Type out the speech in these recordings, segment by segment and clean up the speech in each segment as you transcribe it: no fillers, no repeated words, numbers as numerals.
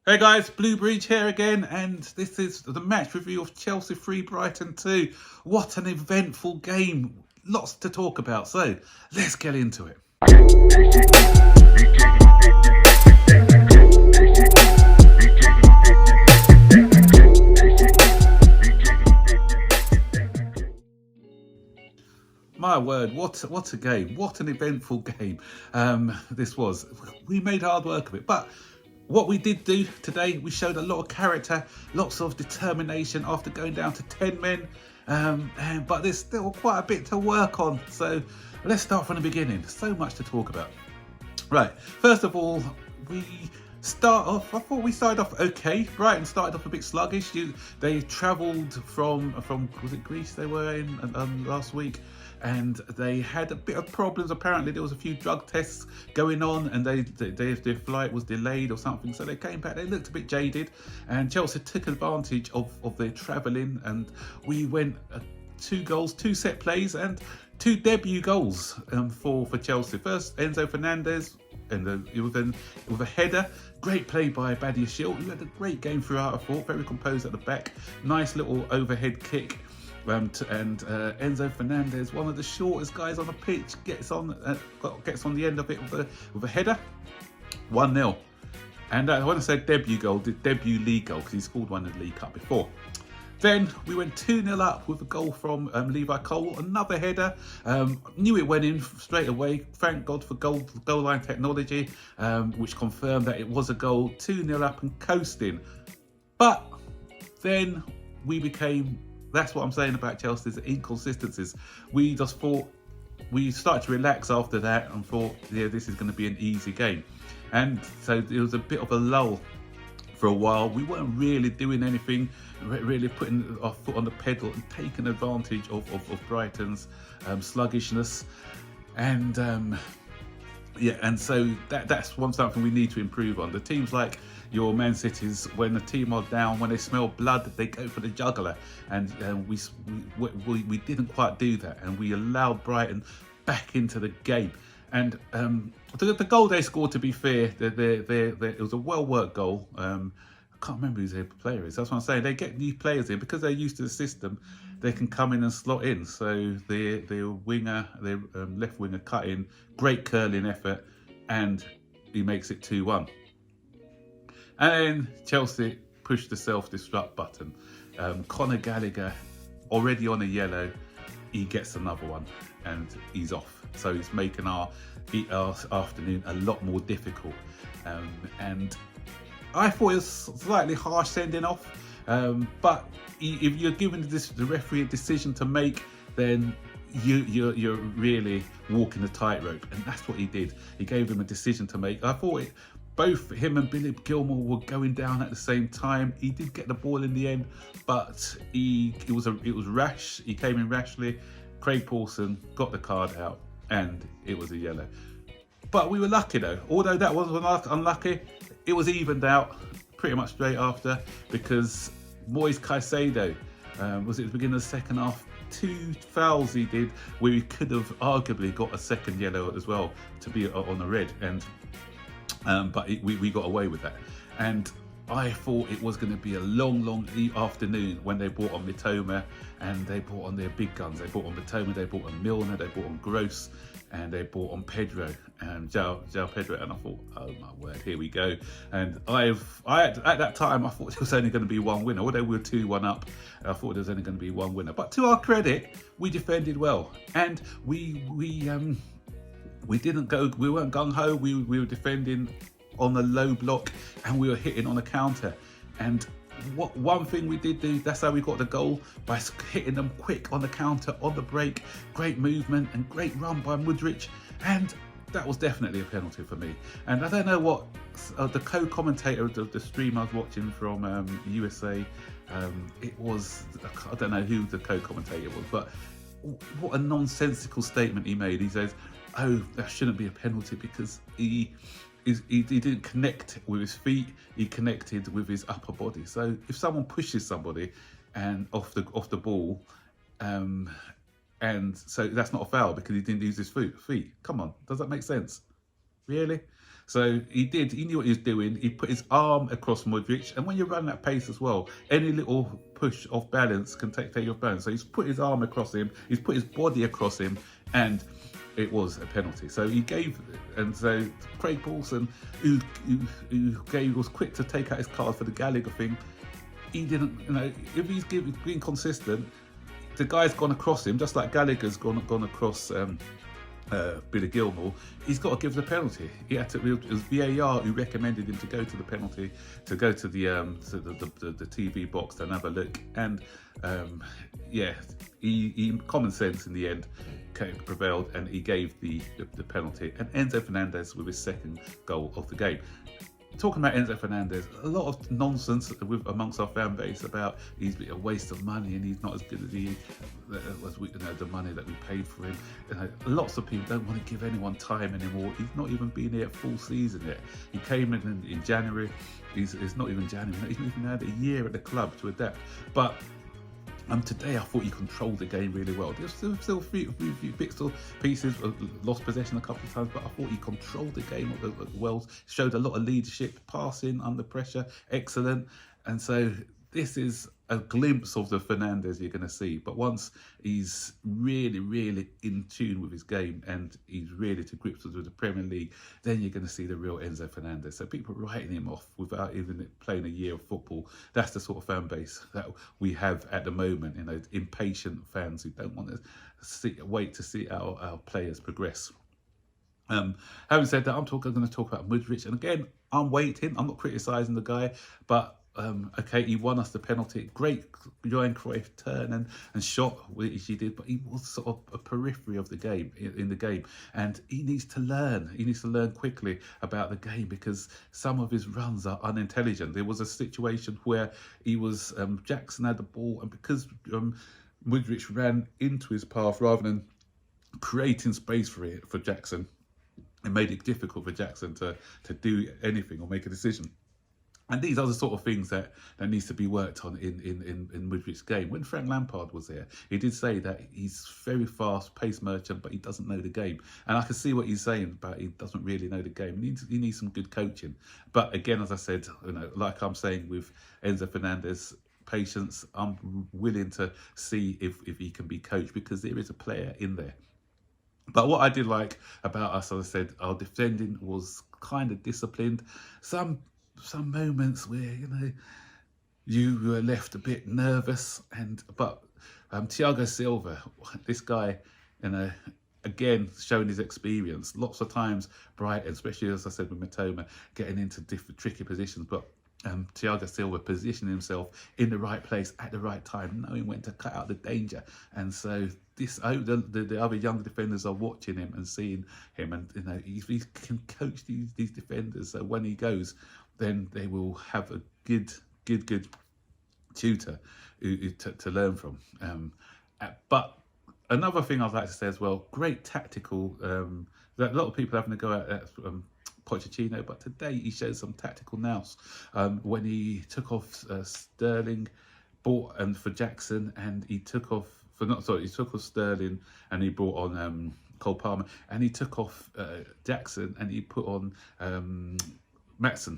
Hey guys, Blue Breach here again, and this is the match review of Chelsea 3, Brighton 2. What an eventful game. Lots to talk about, so let's get into it. My word, what a game. What an eventful game this was. We made hard work of it, but what we did do today, we showed a lot of character, lots of determination after going down to 10 men. But there's still quite a bit to work on. So let's start from the beginning. So much to talk about. Right, first of all, I thought we started off okay. Brighton started off a bit sluggish. They travelled from was it Greece they were in last week, and they had a bit of problems. Apparently there was a few drug tests going on, and their flight was delayed or something. So they came back. They looked a bit jaded, and Chelsea took advantage of their travelling, and we went 2 goals, 2 set plays, and 2 debut goals for Chelsea. First, Enzo Fernandez, and with a header. Great play by Badiashile, who had a great game throughout. I thought very composed at the back. Nice little overhead kick. Enzo Fernandez, one of the shortest guys on the pitch, gets on the end of it with a header. 1-0. And when I said debut goal, the debut league goal, because he scored one in the League Cup before. Then we went 2-0 up with a goal from Levi Cole, another header. Knew it went in straight away. Thank God for goal line technology, which confirmed that it was a goal. 2-0 up and coasting. But then that's what I'm saying about Chelsea's inconsistencies. We just thought, we started to relax after that and thought, yeah, this is going to be an easy game. And so it was a bit of a lull for a while. We weren't really doing anything, really putting our foot on the pedal and taking advantage of Brighton's sluggishness. And and so that's something we need to improve on. The teams like your Man Cities, when the team are down, when they smell blood, they go for the jugular, and we didn't quite do that, and we allowed Brighton back into the game. And the goal they scored, to be fair, it was a well-worked goal. I can't remember who their player is. That's what I'm saying. They get new players in because they're used to the system. They can come in and slot in. So their left winger cut in, great curling effort, and he makes it 2-1. And then Chelsea pushed the self-destruct button. Conor Gallagher, already on a yellow, he gets another one, and he's off. So he's making our afternoon a lot more difficult. And I thought it was slightly harsh sending off. But if you're given the referee a decision to make, then you're really walking a tightrope, and that's what he did. He gave him a decision to make. I thought both him and Billy Gilmore were going down at the same time. He did get the ball in the end, but it was rash. He came in rashly. Craig Pawson got the card out, and it was a yellow. But we were lucky though. Although that was unlucky, it was evened out pretty much straight after, because Moise Caicedo, was it the beginning of the second half, 2 fouls he did where he could have arguably got a second yellow as well to be on a red, and but we got away with that. And I thought it was going to be a long afternoon when they brought on Mitoma, and they brought on their big guns. They brought on Mitoma, they brought on Milner, they brought on Gross, and they brought on Pedro and João Pedro. And I thought, oh my word, here we go. And at that time, I thought there was only going to be one winner. Although we were 2-1 up, I thought there was only going to be one winner. But to our credit, we defended well, and we didn't go. We weren't gung ho. We were defending on the low block, and we were hitting on a counter. And one thing we did do, that's how we got the goal, by hitting them quick on the counter, on the break. Great movement and great run by Mudryk, and that was definitely a penalty for me. And I don't know what the co-commentator of the stream I was watching from USA, it was, I don't know who the co-commentator was, but what a nonsensical statement he made. He says, oh, that shouldn't be a penalty because he didn't connect with his feet, he connected with his upper body. So if someone pushes somebody and off the ball, and so that's not a foul because he didn't use his feet. Come on, does that make sense? Really? So he knew what he was doing. He put his arm across Modric, and when you run that pace as well, any little push off balance can take you off balance. So he's put his arm across him, he's put his body across him, and it was a penalty. So he gave, and so Craig Paulson, who was quick to take out his card for the Gallagher thing, he didn't, if he's being consistent, the guy's gone across him, just like Gallagher's gone across Billy Gilmore. He's got to give the penalty. He had to. It was VAR who recommended him to go to the penalty, to go to the TV box and have a look. And yeah, he common sense in the end prevailed, and he gave the penalty. And Enzo Fernandez with his second goal of the game. Talking about Enzo Fernandez, a lot of nonsense amongst our fan base about he's a waste of money and he's not as good as the money that we paid for him. Lots of people don't want to give anyone time anymore. He's not even been here full season yet. He came in January. It's not even January. He's even had a year at the club to adapt. But today I thought he controlled the game really well. There's still a few pieces, lost possession a couple of times, but I thought he controlled the game well. Showed a lot of leadership, passing under pressure, excellent. And so this is a glimpse of the Fernandez you're going to see. But once he's really, really in tune with his game and he's really to grips with the Premier League, then you're going to see the real Enzo Fernandez. So people writing him off without even playing a year of football, that's the sort of fan base that we have at the moment. Impatient fans who don't want to wait to see our players progress. Having said that, I'm going to talk about Modric. And again, I'm waiting. I'm not criticising the guy, but okay, he won us the penalty. Great Johan Cruyff turn and shot, which he did, but he was sort of a periphery of the game, in the game. And he needs to learn. He needs to learn quickly about the game because some of his runs are unintelligent. There was a situation where Jackson had the ball, and because Modric ran into his path rather than creating space for Jackson, it made it difficult for Jackson to do anything or make a decision. And these are the sort of things that needs to be worked on in Modric's game. When Frank Lampard was there, he did say that he's very fast, pace merchant, but he doesn't know the game. And I can see what he's saying, but he doesn't really know the game. He needs some good coaching. But again, as I said, like I'm saying with Enzo Fernandez, patience. I'm willing to see if he can be coached because there is a player in there. But what I did like about us, as I said, our defending was kind of disciplined. Some moments where you were left a bit nervous, but Thiago Silva, this guy, again showing his experience. Lots of times, Brighton, especially as I said with Matoma, getting into different tricky positions, but Thiago Silva positioning himself in the right place at the right time, knowing when to cut out the danger. And so the other young defenders are watching him and seeing him, and he can coach these defenders. So when he goes, then they will have a good tutor to learn from. But another thing I'd like to say as well, great tactical. That a lot of people having to go at Pochettino, but today he showed some tactical nous when he took off Sterling, bought for Jackson, and he took off Sterling and he brought on Cole Palmer, and he took off Jackson and he put on Maatsen.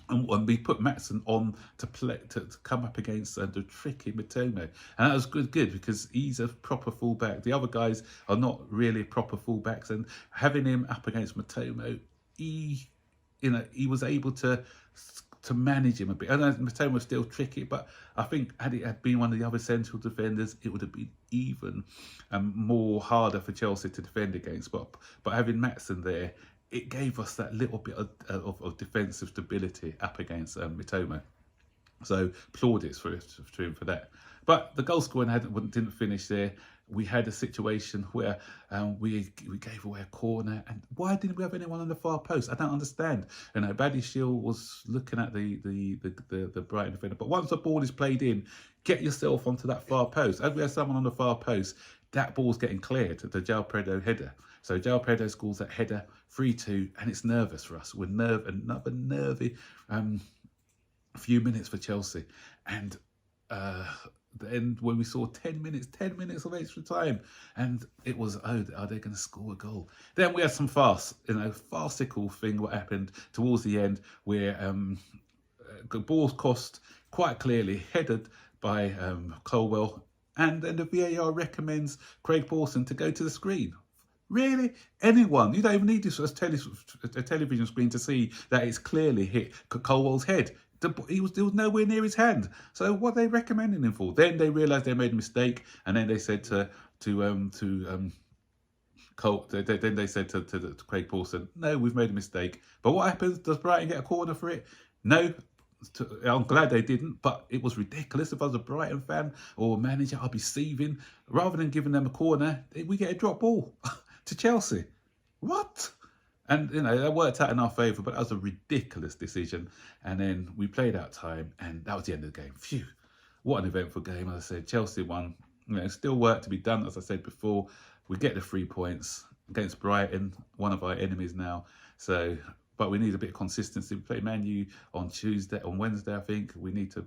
And we put Maatsen on to play to come up against the tricky Matoma, and that was good because he's a proper fullback. The other guys are not really proper fullbacks, and having him up against Matoma, he was able to manage him a bit. I know Matoma was still tricky, but I think had it been one of the other central defenders, it would have been even more harder for Chelsea to defend against. But having Maatsen there, it gave us that little bit of defensive stability up against Matoma. So plaudits for him for that. But the goal scoring didn't finish there. We had a situation where we gave away a corner, and why didn't we have anyone on the far post? I don't understand. Badiashile was looking at the Brighton defender, but once the ball is played in, get yourself onto that far post. As we have someone on the far post, that ball's getting cleared, the João Pedro header. So João Pedro scores that header, 3-2, and it's nervous for us. Another nervy few minutes for Chelsea, and then when we saw 10 minutes of extra time, and it was, oh, are they going to score a goal? Then we had some farcical thing what happened towards the end, where the ball cost quite clearly headed by Colwell, and then the VAR recommends Craig Pawson to go to the screen. Really? Anyone? You don't even need this as a television screen to see that it's clearly hit Colwell's head. He was nowhere near his hand. So what are they recommending him for? Then they realised they made a mistake, and then they said to Craig Pawson, no, we've made a mistake. But what happens? Does Brighton get a corner for it? No. I'm glad they didn't, but it was ridiculous. If I was a Brighton fan or manager, I'd be seething. Rather than giving them a corner, we get a drop ball to Chelsea. What? And, that worked out in our favour, but that was a ridiculous decision. And then we played out time, and that was the end of the game. Phew. What an eventful game. As I said, Chelsea won. Still work to be done, as I said before. We get the 3 points against Brighton, one of our enemies now. But we need a bit of consistency. We play Man U on Wednesday, I think. We need to,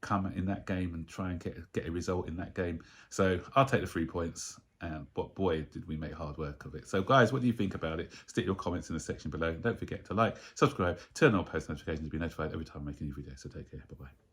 come in that game and try and get a result in that game. So I'll take the 3 points. But boy, did we make hard work of it. So guys, what do you think about it? Stick your comments in the section below. Don't forget to like, subscribe, turn on post notifications to be notified every time I make a new video. So take care. Bye-bye.